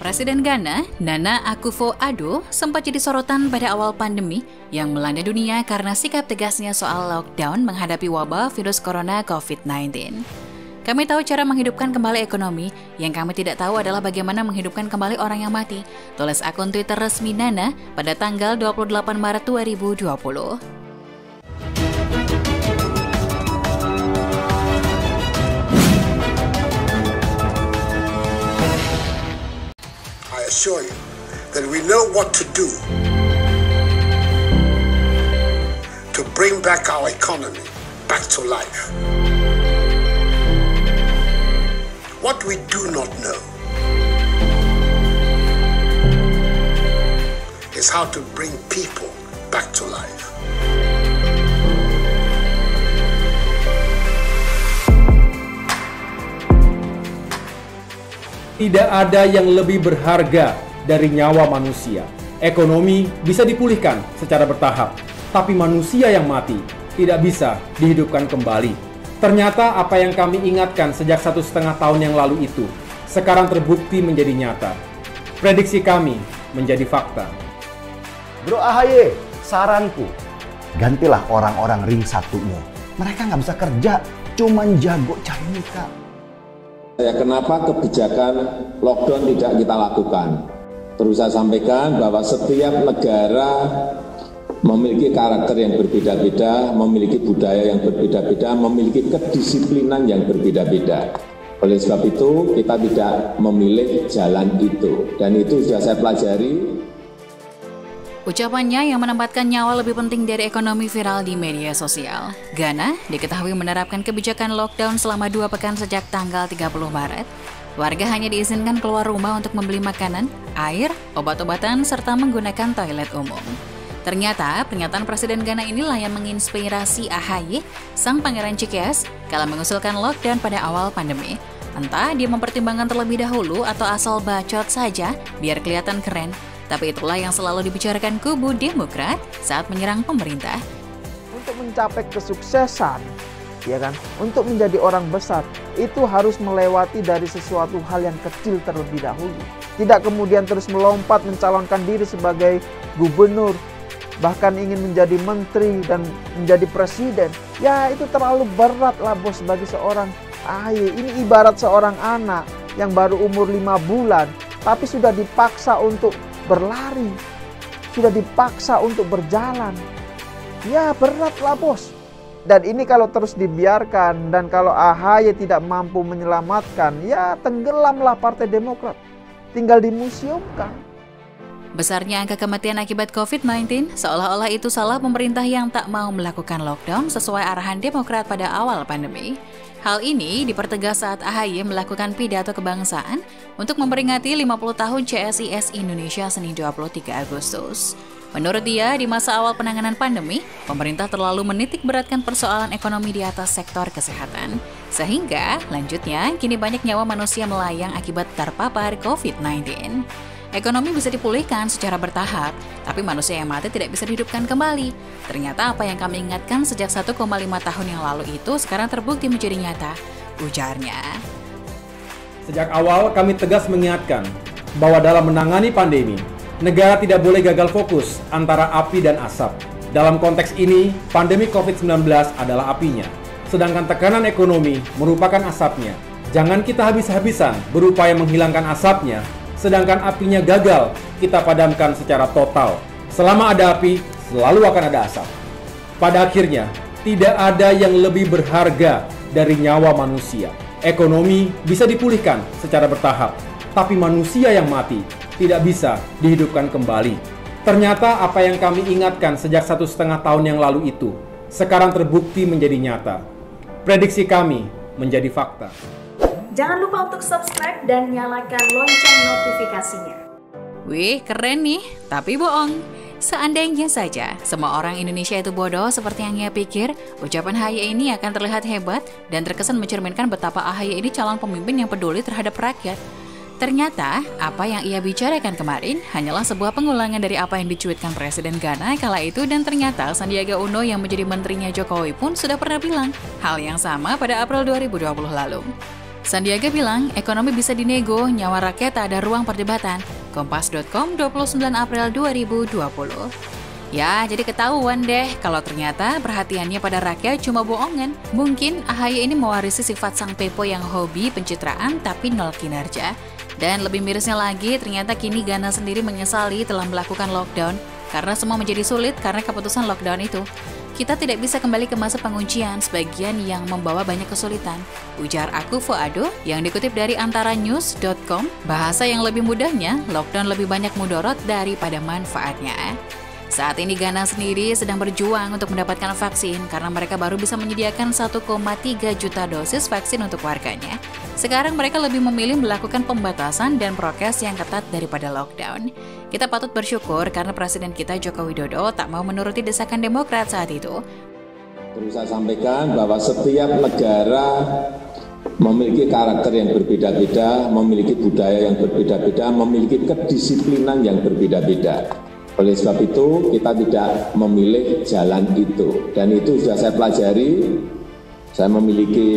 Presiden Ghana, Nana Akufo-Addo, sempat jadi sorotan pada awal pandemi yang melanda dunia karena sikap tegasnya soal lockdown menghadapi wabah virus corona COVID-19. Kami tahu cara menghidupkan kembali ekonomi, yang kami tidak tahu adalah bagaimana menghidupkan kembali orang yang mati, tulis akun Twitter resmi Nana pada tanggal 28 Maret 2020. I assure you that we know what to do to bring back our economy back to life. What we do not know is how to bring people back to life. Tidak ada yang lebih berharga dari nyawa manusia. Ekonomi bisa dipulihkan secara bertahap, tapi manusia yang mati tidak bisa dihidupkan kembali. Ternyata apa yang kami ingatkan sejak 1,5 tahun yang lalu itu sekarang terbukti menjadi nyata. Prediksi kami menjadi fakta. Bro AHY, saranku, gantilah orang-orang ring satumu. Mereka nggak bisa kerja, cuman jago cari muka. Kenapa kebijakan lockdown tidak kita lakukan? Perlu saya sampaikan bahwa setiap negara memiliki karakter yang berbeda-beda, memiliki budaya yang berbeda-beda, memiliki kedisiplinan yang berbeda-beda. Oleh sebab itu, kita tidak memilih jalan itu. Dan itu sudah saya pelajari. Ucapannya yang menempatkan nyawa lebih penting dari ekonomi viral di media sosial. Ghana diketahui menerapkan kebijakan lockdown selama 2 pekan sejak tanggal 30 Maret. Warga hanya diizinkan keluar rumah untuk membeli makanan, air, obat-obatan, serta menggunakan toilet umum. Ternyata, pernyataan Presiden Ghana inilah yang menginspirasi AHY, sang pangeran Cikeas, kala mengusulkan lockdown pada awal pandemi. Entah dia mempertimbangkan terlebih dahulu atau asal bacot saja biar kelihatan keren. Tapi itulah yang selalu dibicarakan kubu Demokrat saat menyerang pemerintah. Untuk mencapai kesuksesan, ya kan, untuk menjadi orang besar, itu harus melewati dari sesuatu hal yang kecil terlebih dahulu. Tidak kemudian terus melompat mencalonkan diri sebagai gubernur, bahkan ingin menjadi menteri dan menjadi presiden. Ya itu terlalu berat lah bos bagi seorang AHY. Ini ibarat seorang anak yang baru umur 5 bulan, tapi sudah dipaksa untuk berlari, sudah dipaksa untuk berjalan. Ya berat lah bos. Dan ini kalau terus dibiarkan dan kalau AHY tidak mampu menyelamatkan, ya tenggelamlah Partai Demokrat. Tinggal dimuseumkan. Besarnya angka kematian akibat COVID-19 seolah-olah itu salah pemerintah yang tak mau melakukan lockdown sesuai arahan Demokrat pada awal pandemi. Hal ini dipertegas saat AHY melakukan pidato kebangsaan untuk memperingati 50 tahun CSIS Indonesia Senin 23 Agustus. Menurut dia, di masa awal penanganan pandemi, pemerintah terlalu menitik beratkan persoalan ekonomi di atas sektor kesehatan. Sehingga, lanjutnya, kini banyak nyawa manusia melayang akibat terpapar COVID-19. Ekonomi bisa dipulihkan secara bertahap, tapi manusia yang mati tidak bisa dihidupkan kembali. Ternyata apa yang kami ingatkan sejak 1,5 tahun yang lalu itu sekarang terbukti menjadi nyata, ujarnya. Sejak awal kami tegas mengingatkan bahwa dalam menangani pandemi, negara tidak boleh gagal fokus antara api dan asap. Dalam konteks ini, pandemi COVID-19 adalah apinya, sedangkan tekanan ekonomi merupakan asapnya. Jangan kita habis-habisan berupaya menghilangkan asapnya, sedangkan apinya gagal kita padamkan secara total. Selama ada api, selalu akan ada asap. Pada akhirnya, tidak ada yang lebih berharga dari nyawa manusia. Ekonomi bisa dipulihkan secara bertahap, tapi manusia yang mati tidak bisa dihidupkan kembali. Ternyata apa yang kami ingatkan sejak 1,5 tahun yang lalu itu sekarang terbukti menjadi nyata. Prediksi kami menjadi fakta. Jangan lupa untuk subscribe dan nyalakan lonceng notifikasinya. Wih, keren nih, tapi bohong. Seandainya saja semua orang Indonesia itu bodoh seperti yang ia pikir, ucapan AHY ini akan terlihat hebat dan terkesan mencerminkan betapa AHY ini calon pemimpin yang peduli terhadap rakyat. Ternyata, apa yang ia bicarakan kemarin hanyalah sebuah pengulangan dari apa yang dicuitkan Presiden Ghana kala itu, dan ternyata Sandiaga Uno yang menjadi menterinya Jokowi pun sudah pernah bilang hal yang sama pada April 2020 lalu. Sandiaga bilang ekonomi bisa dinego, nyawa rakyat tak ada ruang perdebatan. Kompas.com 29 April 2020. Ya, jadi ketahuan deh kalau ternyata perhatiannya pada rakyat cuma bohongan. Mungkin AHY ini mewarisi sifat sang pepo yang hobi pencitraan tapi nol kinerja. Dan lebih mirisnya lagi, ternyata kini Gana sendiri menyesali telah melakukan lockdown karena semua menjadi sulit karena keputusan lockdown itu. Kita tidak bisa kembali ke masa penguncian, sebagian yang membawa banyak kesulitan. Ujar Aku Fuado yang dikutip dari antaranews.com, bahasa yang lebih mudahnya, lockdown lebih banyak mudorot daripada manfaatnya. Saat ini Ghana sendiri sedang berjuang untuk mendapatkan vaksin karena mereka baru bisa menyediakan 1,3 juta dosis vaksin untuk warganya. Sekarang mereka lebih memilih melakukan pembatasan dan prokes yang ketat daripada lockdown. Kita patut bersyukur karena Presiden kita Joko Widodo tak mau menuruti desakan Demokrat saat itu. Perlu saya sampaikan bahwa setiap negara memiliki karakter yang berbeda-beda, memiliki budaya yang berbeda-beda, memiliki kedisiplinan yang berbeda-beda. Oleh sebab itu, kita tidak memilih jalan itu. Dan itu sudah saya pelajari, saya memiliki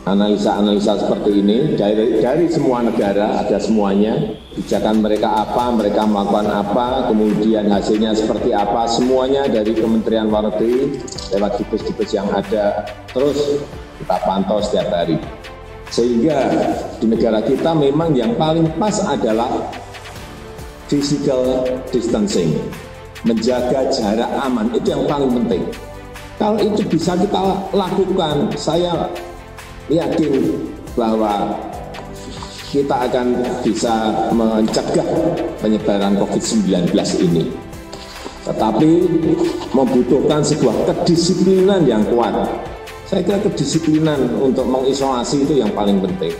analisa-analisa seperti ini dari semua negara, ada semuanya. Kebijakan mereka apa, mereka melakukan apa, kemudian hasilnya seperti apa, semuanya dari Kementerian Luar Negeri, lewat dubes-dubes yang ada, terus kita pantau setiap hari. Sehingga di negara kita memang yang paling pas adalah physical distancing, menjaga jarak aman, itu yang paling penting. Kalau itu bisa kita lakukan, saya yakin bahwa kita akan bisa mencegah penyebaran COVID-19 ini. Tetapi membutuhkan sebuah kedisiplinan yang kuat. Saya kira kedisiplinan untuk mengisolasi itu yang paling penting.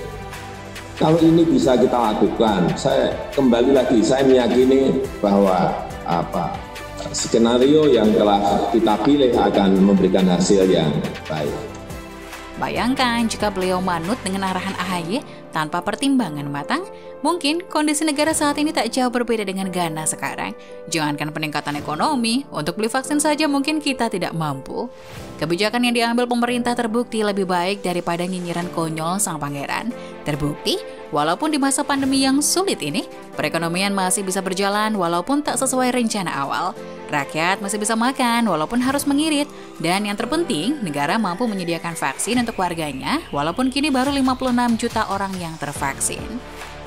Kalau ini bisa kita lakukan, saya kembali lagi, saya meyakini bahwa skenario yang telah kita pilih akan memberikan hasil yang baik. Bayangkan jika beliau manut dengan arahan AHY tanpa pertimbangan matang, mungkin kondisi negara saat ini tak jauh berbeda dengan Ghana sekarang. Jangankan peningkatan ekonomi, untuk beli vaksin saja mungkin kita tidak mampu. Kebijakan yang diambil pemerintah terbukti lebih baik daripada nyinyiran konyol sang pangeran. Terbukti, walaupun di masa pandemi yang sulit ini, perekonomian masih bisa berjalan walaupun tak sesuai rencana awal. Rakyat masih bisa makan walaupun harus mengirit. Dan yang terpenting, negara mampu menyediakan vaksin untuk warganya walaupun kini baru 56 juta orang yang tervaksin.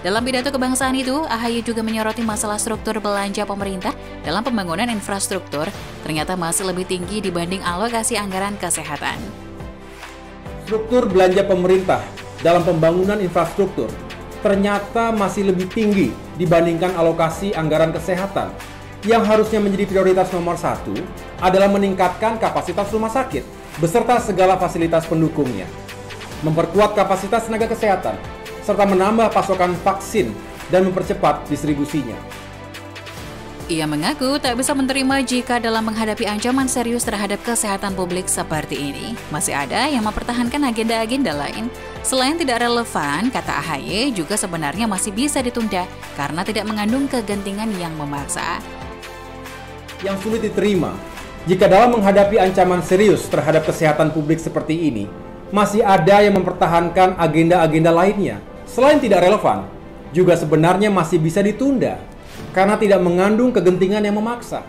Dalam pidato kebangsaan itu, AHY juga menyoroti masalah struktur belanja pemerintah dalam pembangunan infrastruktur ternyata masih lebih tinggi dibanding alokasi anggaran kesehatan. Struktur belanja pemerintah dalam pembangunan infrastruktur ternyata masih lebih tinggi dibandingkan alokasi anggaran kesehatan. Yang harusnya menjadi prioritas nomor 1 adalah meningkatkan kapasitas rumah sakit beserta segala fasilitas pendukungnya, memperkuat kapasitas tenaga kesehatan, serta menambah pasokan vaksin dan mempercepat distribusinya. Ia mengaku tak bisa menerima jika dalam menghadapi ancaman serius terhadap kesehatan publik seperti ini, masih ada yang mempertahankan agenda-agenda lain. Selain tidak relevan, kata AHY juga sebenarnya masih bisa ditunda karena tidak mengandung kegentingan yang memaksa. Yang sulit diterima, jika dalam menghadapi ancaman serius terhadap kesehatan publik seperti ini, masih ada yang mempertahankan agenda-agenda lainnya. Selain tidak relevan, juga sebenarnya masih bisa ditunda, karena tidak mengandung kegentingan yang memaksa.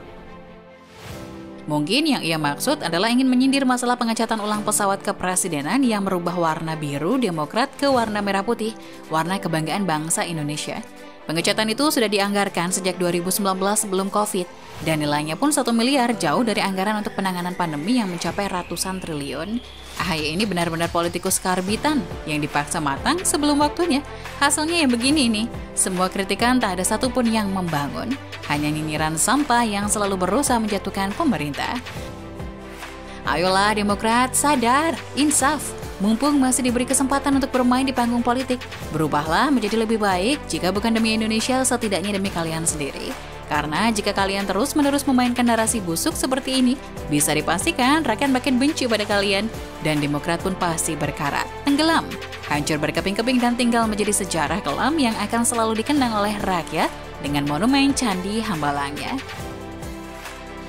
Mungkin yang ia maksud adalah ingin menyindir masalah pengecatan ulang pesawat kepresidenan yang merubah warna biru Demokrat ke warna merah putih, warna kebanggaan bangsa Indonesia. Pengecatan itu sudah dianggarkan sejak 2019 sebelum COVID, dan nilainya pun 1 miliar jauh dari anggaran untuk penanganan pandemi yang mencapai ratusan triliun. AHY ini benar-benar politikus karbitan yang dipaksa matang sebelum waktunya. Hasilnya yang begini nih, semua kritikan tak ada satupun yang membangun, hanya nyinyiran sampah yang selalu berusaha menjatuhkan pemerintah. Ayolah Demokrat, sadar, insaf. Mumpung masih diberi kesempatan untuk bermain di panggung politik, berubahlah menjadi lebih baik jika bukan demi Indonesia, setidaknya demi kalian sendiri. Karena jika kalian terus-menerus memainkan narasi busuk seperti ini, bisa dipastikan rakyat makin benci pada kalian, dan Demokrat pun pasti berkarat, tenggelam, hancur berkeping-keping dan tinggal menjadi sejarah kelam yang akan selalu dikenang oleh rakyat dengan monumen Candi Hambalangnya.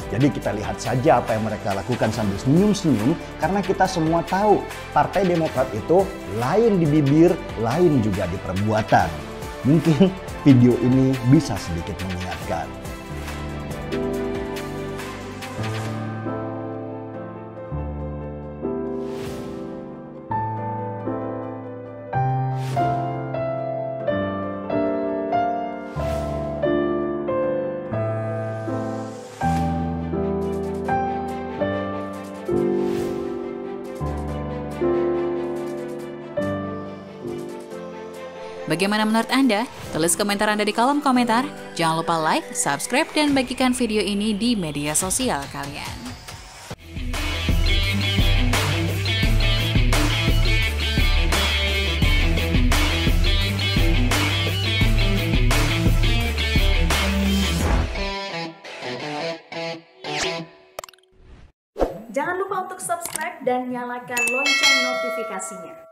Jadi kita lihat saja apa yang mereka lakukan sambil senyum-senyum, karena kita semua tahu Partai Demokrat itu lain di bibir, lain juga di perbuatan. Mungkin video ini bisa sedikit mengingatkan. Bagaimana menurut Anda? Tulis komentar Anda di kolom komentar. Jangan lupa like, subscribe, dan bagikan video ini di media sosial kalian. Jangan lupa untuk subscribe dan nyalakan lonceng notifikasinya.